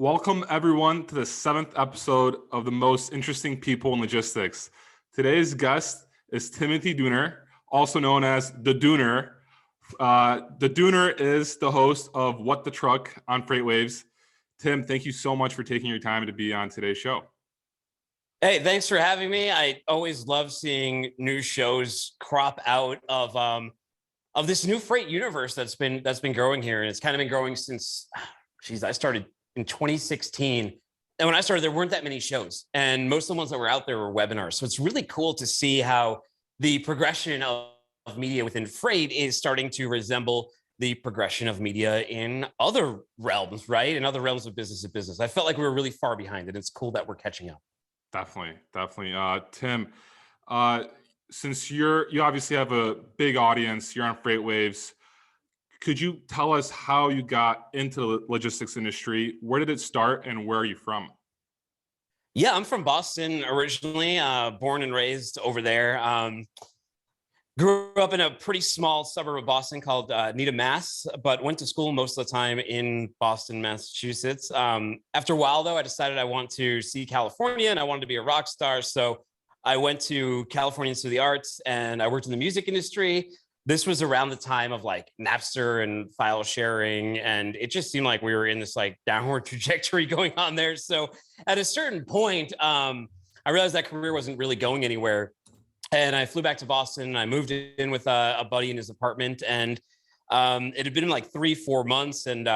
Welcome, everyone, to the 7th episode of The Most Interesting People in Logistics. Today's guest is Timothy Dooner, also known as the Dooner. The Dooner is the host of What the Truck on FreightWaves. Tim, thank you so much for taking your time to be on today's show. Hey, thanks for having me. I always love seeing new shows crop out of this new freight universe that's been growing here, and it's kind of been growing since, I started in 2016. And when I started, there weren't that many shows, and most of the ones that were out there were webinars. So it's really cool to see how the progression of media within freight is starting to resemble the progression of media in other realms, right? In other realms of business to business. I felt like we were really far behind, and it's cool that we're catching up. Definitely. Tim, since you obviously have a big audience, you're on FreightWaves. Could you tell us how you got into the logistics industry? Where did it start, and where are you from? Yeah, I'm from Boston originally, born and raised over there. Grew up in a pretty small suburb of Boston called Needham, Mass, but went to school most of the time in Boston, Massachusetts. After a while, though, I decided I want to see California and I wanted to be a rock star. So I went to California Institute of the Arts and I worked in the music industry. This was around the time of like Napster and file sharing, and it just seemed like we were in this like downward trajectory going on there. So at a certain point, I realized that career wasn't really going anywhere. And I flew back to Boston. I moved in with a buddy in his apartment, and it had been like 3-4 months. And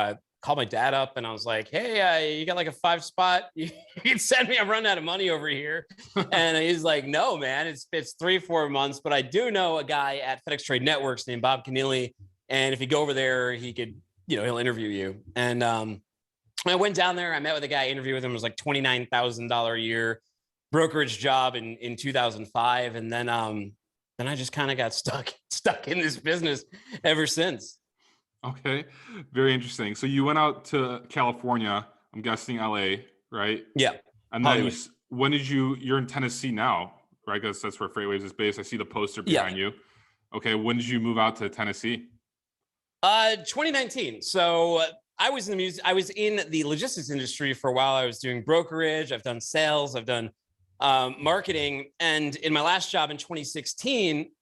called my dad up, and I was like, "Hey, you got like a 5 spot? You can send me. I'm running out of money over here." And he's like, "No, man, it's 3-4 months, but I do know a guy at FedEx Trade Networks named Bob Keneally, and if you go over there, he could, he'll interview you." And I went down there. I met with a guy. Interviewed with him. It was like $29,000 a year brokerage job in 2005, and then I just kind of got stuck in this business ever since. Okay, very interesting. So you went out to California, I'm guessing LA, right? Yeah. And then you're in Tennessee now, right? Because that's where FreightWaves is based. I see the poster behind you. Okay, when did you move out to Tennessee? 2019. So I was in the logistics industry for a while. I was doing brokerage. I've done sales. I've done marketing. And in my last job in 2016,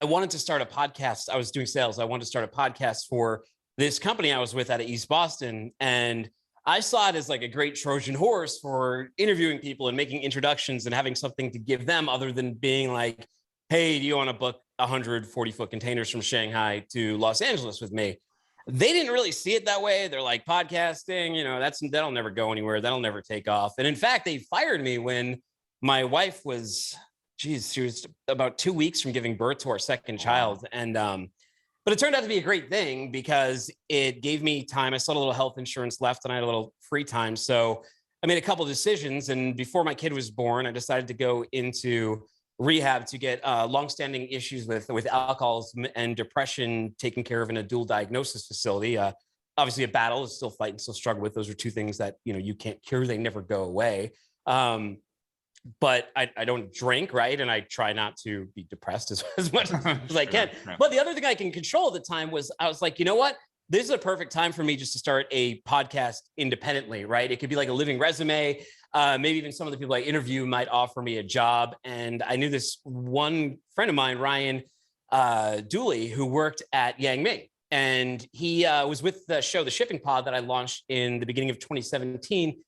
I wanted to start a podcast. I was doing sales. I wanted to start a podcast for this company I was with out of East Boston. And I saw it as like a great Trojan horse for interviewing people and making introductions and having something to give them other than being like, "Hey, do you want to book 140-foot containers from Shanghai to Los Angeles with me?" They didn't really see it that way. They're like, "Podcasting, that'll never go anywhere. That'll never take off." And in fact, they fired me when my wife was, she was about 2 weeks from giving birth to our second child. And, but it turned out to be a great thing because it gave me time. I still had a little health insurance left and I had a little free time. So I made a couple of decisions. And before my kid was born, I decided to go into rehab to get longstanding issues with alcoholism and depression taken care of in a dual diagnosis facility. Obviously a battle, is still fighting, still struggle with. Those are two things that, you can't cure. They never go away. But I don't drink, right? And I try not to be depressed as much as I can. Sure. But the other thing I can control at the time was I was like, you know what? This is a perfect time for me just to start a podcast independently, right? It could be like a living resume. Maybe even some of the people I interview might offer me a job. And I knew this one friend of mine, Ryan Dooley, who worked at Yang Ming. And he was with the show, The Shipping Pod, that I launched in the beginning of 2017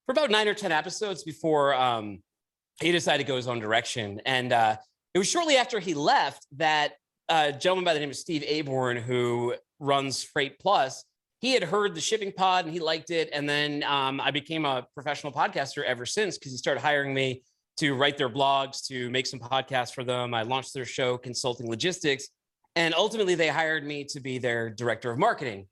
for about 9 or 10 episodes before he decided to go his own direction. And it was shortly after he left that a gentleman by the name of Steve Aborn, who runs Freight Plus, he had heard the Shipping Pod and he liked it. And then I became a professional podcaster ever since, because he started hiring me to write their blogs, to make some podcasts for them. I launched their show, Consulting Logistics. And ultimately, they hired me to be their director of marketing.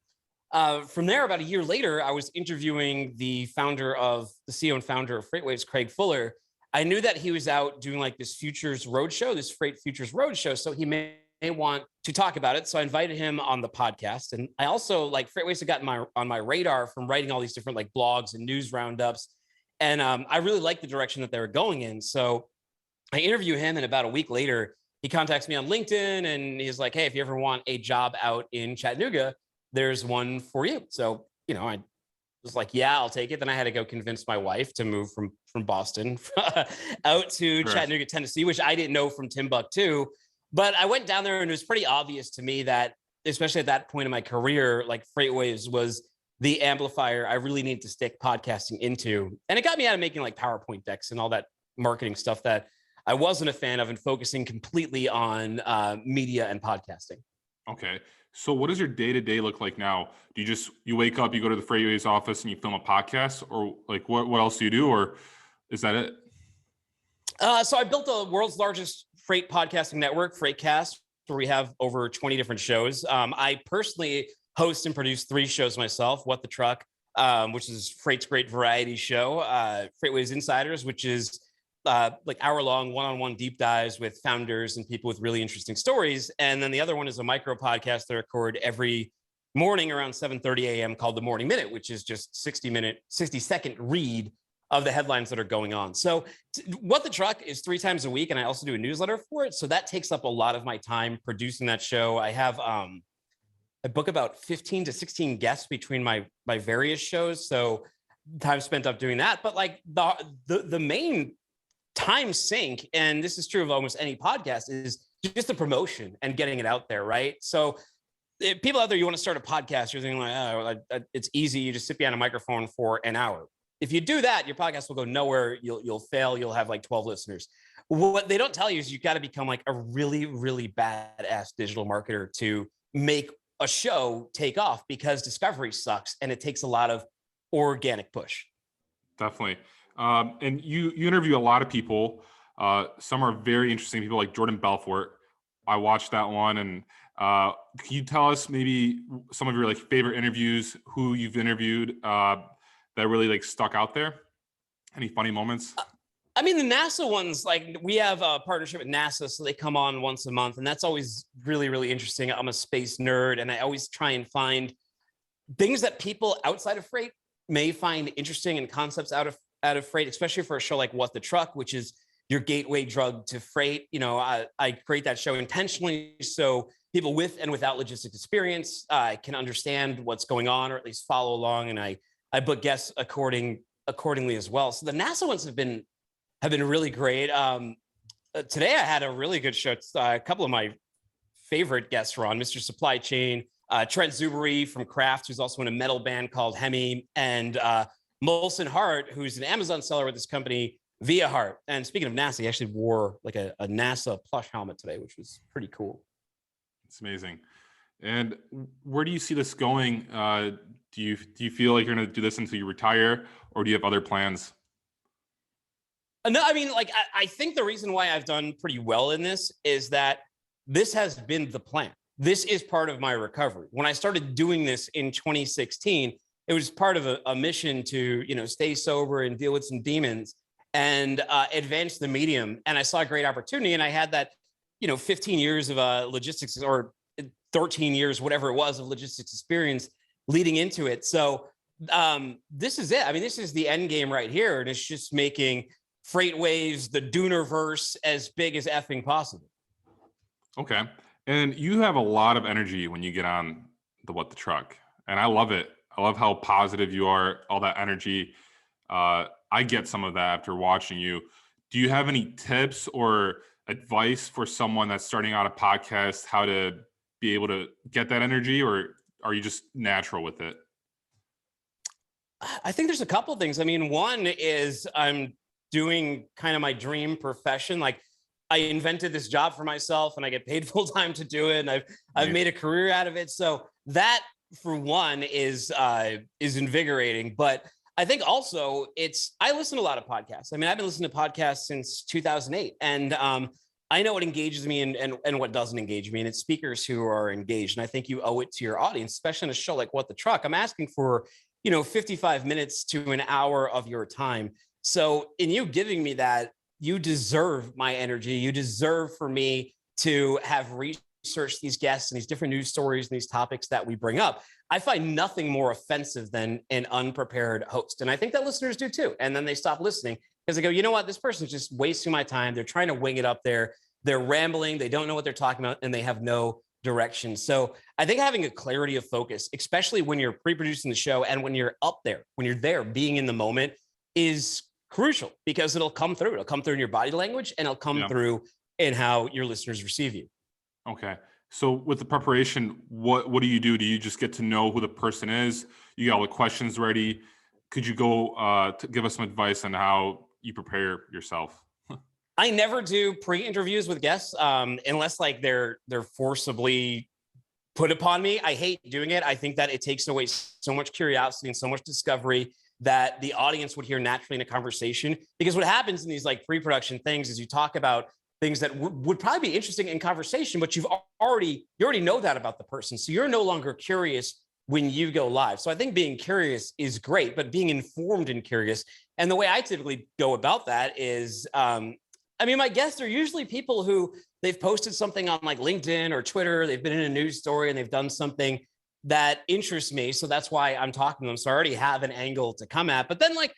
From there, about a year later, I was interviewing the CEO and founder of FreightWaves, Craig Fuller. I knew that he was out doing like this futures roadshow, this freight futures roadshow. So he may want to talk about it. So I invited him on the podcast. And I also, like, FreightWaves had gotten on my radar from writing all these different like blogs and news roundups. And I really liked the direction that they were going in. So I interview him, and about a week later, he contacts me on LinkedIn and he's like, "Hey, if you ever want a job out in Chattanooga, there's one for you." So, I was like, yeah, I'll take it. Then I had to go convince my wife to move from Boston out to Sure. Chattanooga, Tennessee, which I didn't know from Timbuktu. But I went down there and it was pretty obvious to me that, especially at that point in my career, like FreightWaves was the amplifier I really need to stick podcasting into. And it got me out of making like PowerPoint decks and all that marketing stuff that I wasn't a fan of, and focusing completely on media and podcasting. Okay. So what does your day-to-day look like now? Do you wake up, you go to the FreightWaves office and you film a podcast, or like what else do you do? Or is that it? So I built the world's largest freight podcasting network, Freightcast, where we have over 20 different shows. I personally host and produce 3 shows myself. What the Truck, which is Freight's great variety show. FreightWaves Insiders, which is like hour-long one-on-one deep dives with founders and people with really interesting stories. And then the other one is a micro podcast that I record every morning around 7:30 a.m. called The Morning Minute, which is just 60-second read of the headlines that are going on. So What the Truck is 3 times a week, and I also do a newsletter for it. So that takes up a lot of my time producing that show. I have I book about 15 to 16 guests between my various shows. So time spent up doing that. But like the main time sink, and this is true of almost any podcast, is just the promotion and getting it out there, right? So if people out there, you want to start a podcast, you're thinking like, oh, it's easy. You just sit behind a microphone for an hour. If you do that, your podcast will go nowhere. You'll fail. You'll have like 12 listeners. What they don't tell you is you got to become like a really, really badass digital marketer to make a show take off, because discovery sucks and it takes a lot of organic push. Definitely. And you interview a lot of people. Some are very interesting people, like Jordan Belfort. I watched that one. And can you tell us maybe some of your like favorite interviews, who you've interviewed that really like stuck out there? Any funny moments? I mean, the NASA ones, like we have a partnership with NASA, so they come on once a month, and that's always really, really interesting. I'm a space nerd, and I always try and find things that people outside of freight may find interesting, and concepts out of freight, especially for a show like What the Truck, which is your gateway drug to freight. You know, I create that show intentionally so people with and without logistics experience can understand what's going on, or at least follow along. And I book guests accordingly as well. So the NASA ones have been really great. Today I had a really good show. A couple of my favorite guests were on: Mr. Supply Chain, Trent Zuberi from Kraft, who's also in a metal band called Hemi, and Molson Hart, who's an Amazon seller with this company, Via Hart. And speaking of NASA, he actually wore like a NASA plush helmet today, which was pretty cool. It's amazing. And where do you see this going? Do you feel like you're going to do this until you retire, or do you have other plans? No, I mean, like, I think the reason why I've done pretty well in this is that this has been the plan. This is part of my recovery. When I started doing this in 2016, it was part of a mission to, stay sober and deal with some demons and advance the medium. And I saw a great opportunity, and I had that, 15 years of logistics, or 13 years, whatever it was, of logistics experience leading into it. So this is it. I mean, this is the end game right here. And it's just making FreightWaves, the Doonerverse, as big as effing possible. Okay. And you have a lot of energy when you get on the What the Truck. And I love it. I love how positive you are, all that energy. I get some of that after watching you. Do you have any tips or advice for someone that's starting out a podcast, how to be able to get that energy, or are you just natural with it? I think there's a couple of things. I mean, one is I'm doing kind of my dream profession. Like, I invented this job for myself, and I get paid full time to do it. And I've made a career out of it. So that, for one, is invigorating. But I think also I listen to a lot of podcasts. I mean, I've been listening to podcasts since 2008, and I know what engages me and what doesn't engage me, and it's speakers who are engaged. And I think you owe it to your audience, especially on a show like What the Truck. I'm asking for, 55 minutes to an hour of your time. So in you giving me that, you deserve my energy. You deserve for me to have researched these guests and these different news stories and these topics that we bring up. I find nothing more offensive than an unprepared host. And I think that listeners do too. And then they stop listening because they go, you know what? This person's just wasting my time. They're trying to wing it up there. They're rambling. They don't know what they're talking about, and they have no direction. So I think having a clarity of focus, especially when you're pre-producing the show and when you're up there, when you're there, being in the moment, is crucial, because it'll come through. It'll come through in your body language, and it'll come through in how your listeners receive you. Okay. So with the preparation, what do you do? Do you just get to know who the person is? You got all the questions ready? Could you go to give us some advice on how you prepare yourself? I never do pre-interviews with guests unless like they're forcibly put upon me. I hate doing it. I think that it takes away so much curiosity and so much discovery that the audience would hear naturally in a conversation. Because what happens in these like pre-production things is you talk about things that would probably be interesting in conversation, but you already know that about the person. So you're no longer curious when you go live. So I think being curious is great, but being informed and curious. And the way I typically go about that is, my guests are usually people who they've posted something on like LinkedIn or Twitter. They've been in a news story and they've done something that interests me. So that's why I'm talking to them. So I already have an angle to come at. But then like,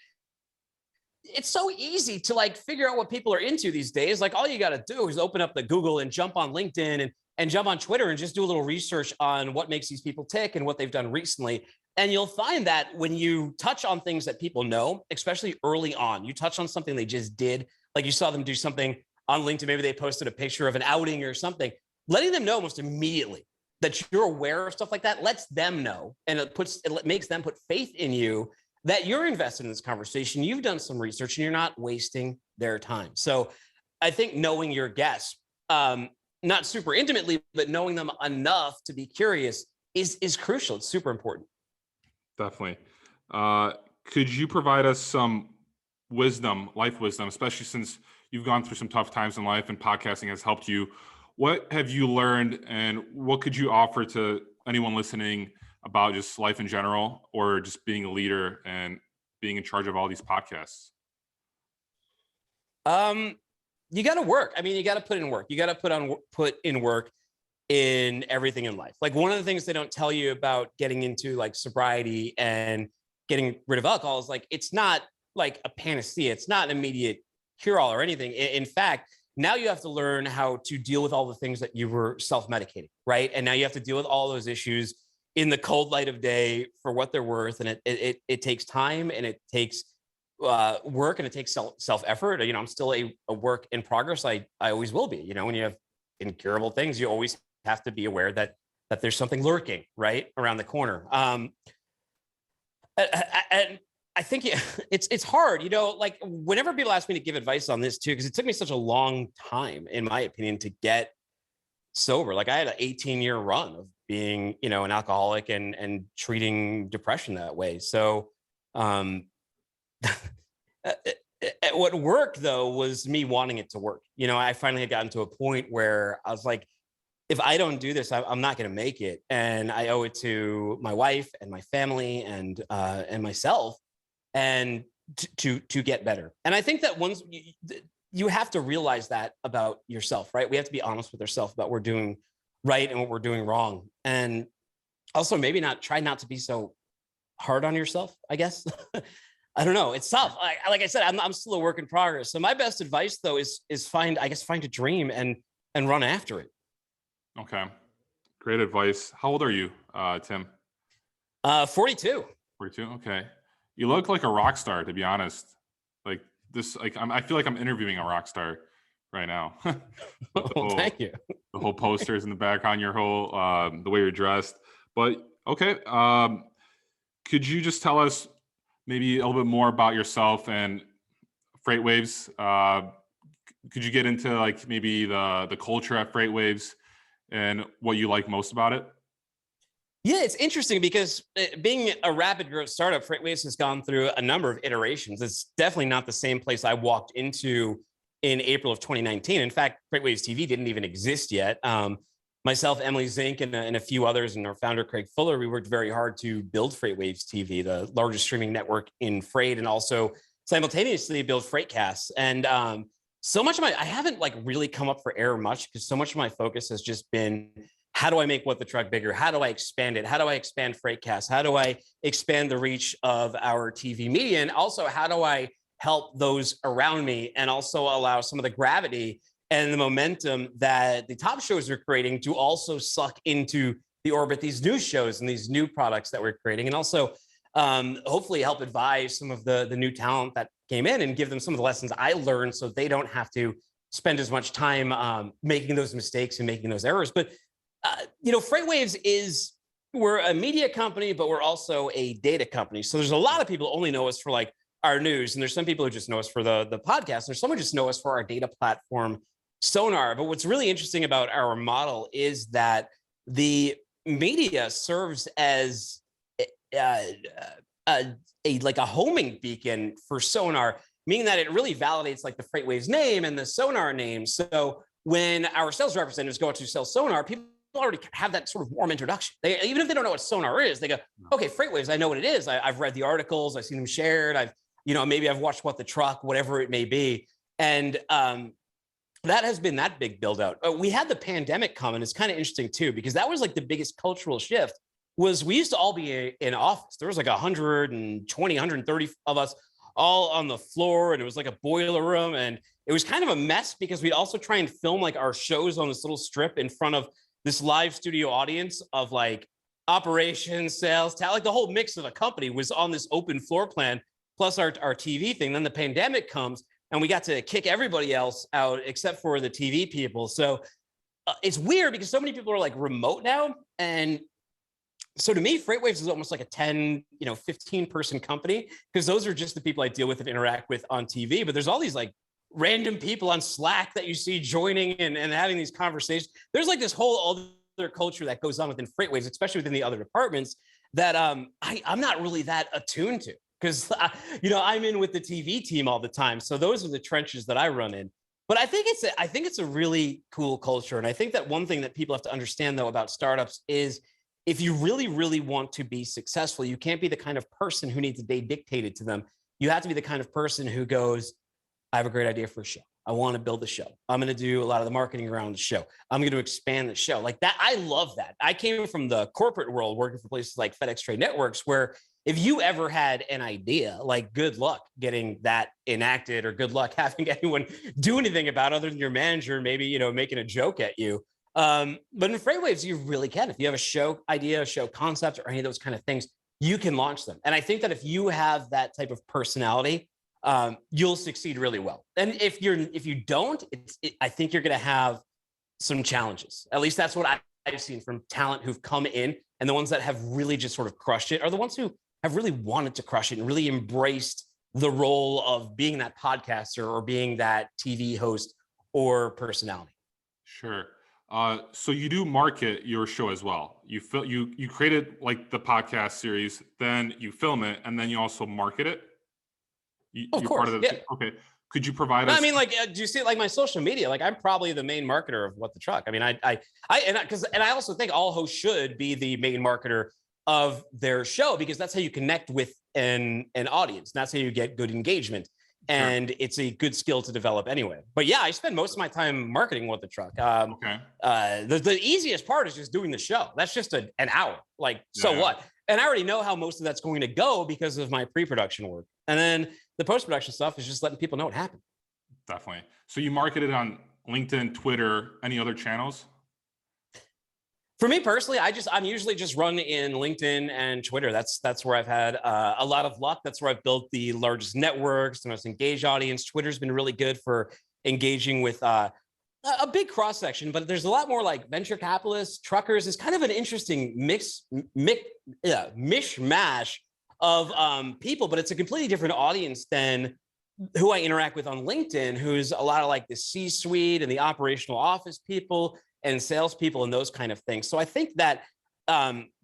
it's so easy to like figure out what people are into these days. Like all you got to do is open up the Google and jump on LinkedIn and jump on Twitter and just do a little research on what makes these people tick and what they've done recently. And you'll find that when you touch on things that people know, especially early on, you touch on something they just did, like you saw them do something on LinkedIn, maybe they posted a picture of an outing or something, letting them know almost immediately that you're aware of stuff like that lets them know, and it makes them put faith in you that you're invested in this conversation. You've done some research and you're not wasting their time. So I think knowing your guests, not super intimately, but knowing them enough to be curious is crucial. It's super important. Definitely. Could you provide us some wisdom, life wisdom, especially since you've gone through some tough times in life and podcasting has helped you? What have you learned, and what could you offer to anyone listening about just life in general, or just being a leader and being in charge of all these podcasts? You got to work. You got to put in work. You got to put in work in everything in life. Like one of the things they don't tell you about getting into like sobriety and getting rid of alcohol is like, it's not like a panacea. It's not an immediate cure-all or anything. In fact, now you have to learn how to deal with all the things that you were self-medicating, right? And now you have to deal with all those issues in the cold light of day for what they're worth. And it takes time, and it takes work, and it takes self-effort. I'm still a work in progress. I always will be. When you have incurable things, you always have to be aware that there's something lurking right around the corner. And I think it's hard, like whenever people ask me to give advice on this too, because it took me such a long time, in my opinion, to get sober. Like I had an 18-year run of being, an alcoholic and treating depression that way. So what worked though was me wanting it to work. I finally had gotten to a point where I was like, if I don't do this, I'm not going to make it. And I owe it to my wife and my family and myself, and to get better. And I think that once you have to realize that about yourself, right? We have to be honest with ourselves about what we're doing right and what we're doing wrong. And also maybe try not to be so hard on yourself, I guess. I don't know. It's tough. Like I said, I'm still a work in progress. So my best advice though is find a dream and run after it. Okay. Great advice. How old are you, Tim? 42. 42. Okay. You look like a rock star, to be honest. Like this, like I feel like I'm interviewing a rock star right now. Thank you. The whole posters in the background, your whole, the way you're dressed. But okay. Could you just tell us maybe a little bit more about yourself and Freight Waves? Could you get into like maybe the culture at Freight Waves and what you like most about it? Yeah, it's interesting because being a rapid growth startup, Freight Waves has gone through a number of iterations. It's definitely not the same place I walked into in April of 2019. In fact, Freight Waves TV didn't even exist yet. Myself, Emily Zink, and a few others, and our founder, Craig Fuller, we worked very hard to build Freight Waves TV, the largest streaming network in freight, and also simultaneously build Freightcast. And so much of I haven't like really come up for air much, because so much of my focus has just been, how do I make What the Truck bigger? How do I expand it? How do I expand Freightcast? How do I expand the reach of our TV media? And also, how do I help those around me and also allow some of the gravity and the momentum that the top shows are creating to also suck into the orbit these new shows and these new products that we're creating, and also hopefully help advise some of the new talent that came in and give them some of the lessons I learned so they don't have to spend as much time making those mistakes and making those errors. But FreightWaves we're a media company, but we're also a data company. So there's a lot of people who only know us for like our news, and there's some people who just know us for the podcast. There's some who just know us for our data platform, Sonar. But what's really interesting about our model is that the media serves as like a homing beacon for Sonar, meaning that it really validates like the FreightWaves name and the Sonar name. So when our sales representatives go out to sell Sonar, people already have that sort of warm introduction. Even if they don't know what Sonar is, they go, okay, FreightWaves, I know what it is. I've read the articles, I've seen them shared. Maybe I've watched What the Truck, whatever it may be. And that has been that big build out. We had the pandemic come, and it's kind of interesting too, because that was like the biggest cultural shift. Was we used to all be in office. There was like 120, 130 of us all on the floor, and it was like a boiler room, and it was kind of a mess because we'd also try and film like our shows on this little strip in front of this live studio audience of like operations, sales, talent, like the whole mix of the company was on this open floor plan, plus our TV thing. Then the pandemic comes, and we got to kick everybody else out except for the TV people. So it's weird because so many people are like remote now, and so to me, FreightWaves is almost like a 10, 15 person company, because those are just the people I deal with and interact with on TV. But there's all these like random people on Slack that you see joining and having these conversations. There's like this whole other culture that goes on within FreightWaves, especially within the other departments, that I'm not really that attuned to, because I'm in with the TV team all the time. So those are the trenches that I run in. But I think it's a really cool culture. And I think that one thing that people have to understand though about startups is, if you really, really want to be successful, you can't be the kind of person who needs a day dictated to them. You have to be the kind of person who goes, I have a great idea for a show. I want to build a show. I'm going to do a lot of the marketing around the show. I'm going to expand the show like that. I love that. I came from the corporate world working for places like FedEx Trade Networks, where if you ever had an idea, like good luck getting that enacted, or good luck having anyone do anything about it other than your manager, maybe, making a joke at you. But in FreightWaves, you really can. If you have a show idea, a show concept, or any of those kind of things, you can launch them. And I think that if you have that type of personality, you'll succeed really well. And if you don't, I think you're going to have some challenges. At least that's what I've seen from talent who've come in, and the ones that have really just sort of crushed it are the ones who have really wanted to crush it and really embraced the role of being that podcaster or being that TV host or personality. Sure. So you do market your show as well. You created like the podcast series, then you film it, and then you also market it. Of course. Part of yeah. Okay. Could you provide us? I mean, like, do you see like my social media? Like, I'm probably the main marketer of What the Truck. I mean, I also think all hosts should be the main marketer of their show, because that's how you connect with an audience. That's how you get good engagement. And sure, it's a good skill to develop anyway. But yeah, I spend most of my time marketing What the Truck. Okay. The easiest part is just doing the show. That's just an hour. Like, so what? And I already know how most of that's going to go because of my pre-production work. And then the post-production stuff is just letting people know what happened. Definitely. So you market it on LinkedIn, Twitter, any other channels? For me personally, I'm usually just run in LinkedIn and Twitter. That's where I've had a lot of luck. That's where I've built the largest networks, the most engaged audience. Twitter's been really good for engaging with a big cross section, but there's a lot more like venture capitalists, truckers. Is kind of an interesting mishmash of people, but it's a completely different audience than who I interact with on LinkedIn, who's a lot of like the C-suite and the operational office people and salespeople and those kind of things. So I think that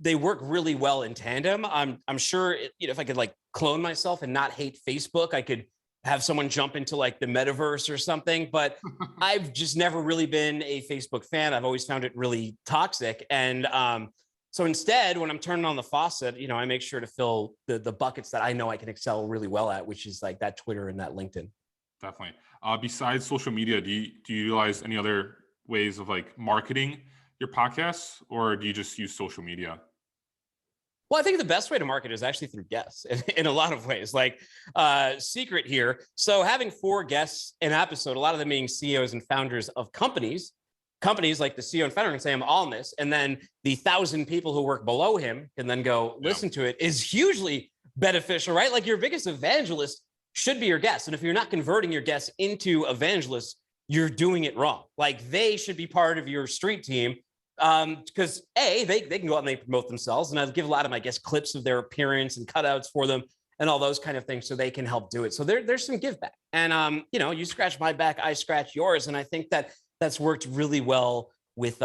they work really well in tandem. I'm sure if I could like clone myself and not hate Facebook, I could have someone jump into like the metaverse or something. But I've just never really been a Facebook fan. I've always found it really toxic. And so instead, when I'm turning on the faucet, I make sure to fill the buckets that I know I can excel really well at, which is like that Twitter and that LinkedIn. Definitely. Besides social media, do you utilize any other ways of like marketing your podcasts, or do you just use social media? Well, I think the best way to market is actually through guests in a lot of ways. Like secret here. So having 4 guests an episode, a lot of them being CEOs and founders of companies like the CEO and founder can say, I'm on this. And then the 1,000 people who work below him can then go listen to it is hugely beneficial, right? Like your biggest evangelist should be your guests. And if you're not converting your guests into evangelists, you're doing it wrong. Like they should be part of your street team. Because they can go out and they promote themselves. And I give a lot of my guests clips of their appearance and cutouts for them and all those kind of things so they can help do it. So there's some give back. And, you scratch my back, I scratch yours. And I think that's worked really well with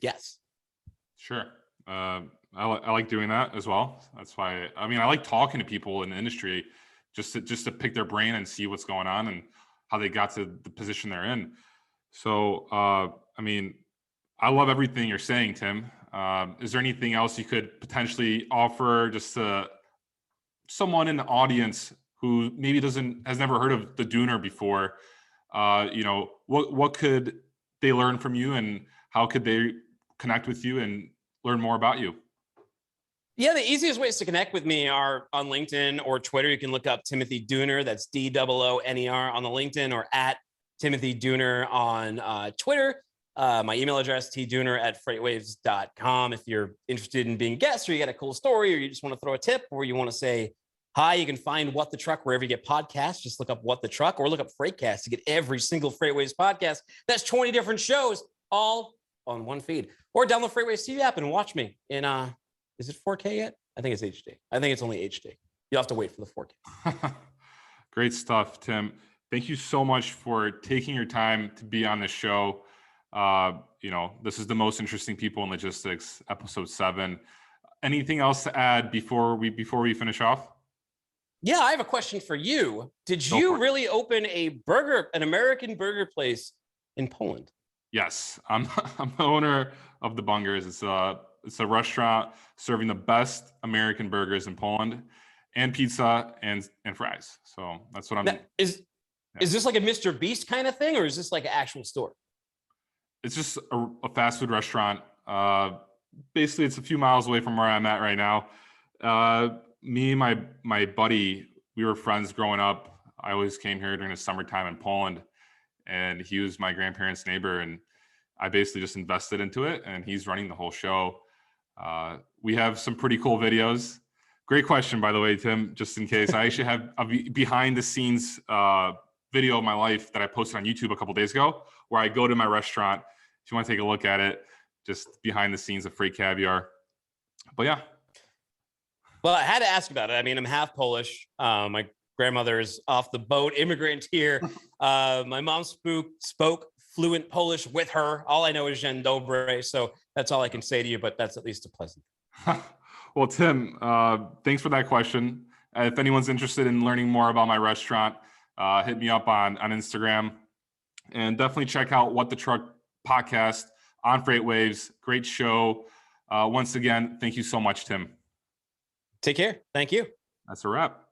guests. Sure. I like doing that as well. That's why, I like talking to people in the industry just to pick their brain and see what's going on and how they got to the position they're in. So, I love everything you're saying, Tim. Is there anything else you could potentially offer just to someone in the audience who maybe has never heard of the Dooner before? What could they learn from you, and how could they connect with you and learn more about you? Yeah, the easiest ways to connect with me are on LinkedIn or Twitter. You can look up Timothy Dooner. That's DOONER on the LinkedIn, or at Timothy Dooner on Twitter. My email address, tdooner@freightwaves.com. If you're interested in being a guest, or you got a cool story, or you just want to throw a tip, or you want to say hi, you can find What the Truck wherever you get podcasts. Just look up What the Truck, or look up Freightcast to get every single Freightwaves podcast. That's 20 different shows, all on one feed. Or download Freightwaves TV app and watch me in, is it 4K yet? I think it's HD. I think it's only HD. You'll have to wait for the 4K. Great stuff, Tim. Thank you so much for taking your time to be on the show. This is the most interesting people in logistics, episode 7. Anything else to add before we finish off? Yeah, I have a question for you. Did you really open an American burger place in Poland? Yes, I'm the owner of the Bungers. It's a restaurant serving the best American burgers in Poland, and pizza and fries. So that's what I'm. Is this like a Mr. Beast kind of thing, or is this like an actual store? It's just a fast food restaurant. Basically, it's a few miles away from where I'm at right now. Me and my buddy, we were friends growing up. I always came here during the summertime in Poland, and he was my grandparents' neighbor, and I basically just invested into it, and he's running the whole show. We have some pretty cool videos. Great question, by the way, Tim, just in case. I actually have a behind the scenes video of my life that I posted on YouTube a couple days ago, where I go to my restaurant. If you want to take a look at it, just behind the scenes of Freight Caviar. But yeah. Well, I had to ask about it. I'm half Polish. My grandmother's off the boat, immigrant here. My mom spoke fluent Polish with her. All I know is Dzień dobry. So that's all I can say to you, but that's at least a pleasant. Well, Tim, thanks for that question. If anyone's interested in learning more about my restaurant, hit me up on Instagram, and definitely check out What the Truck podcast on Freightwaves. Great show. Once again, thank you so much, Tim. Take care. Thank you. That's a wrap.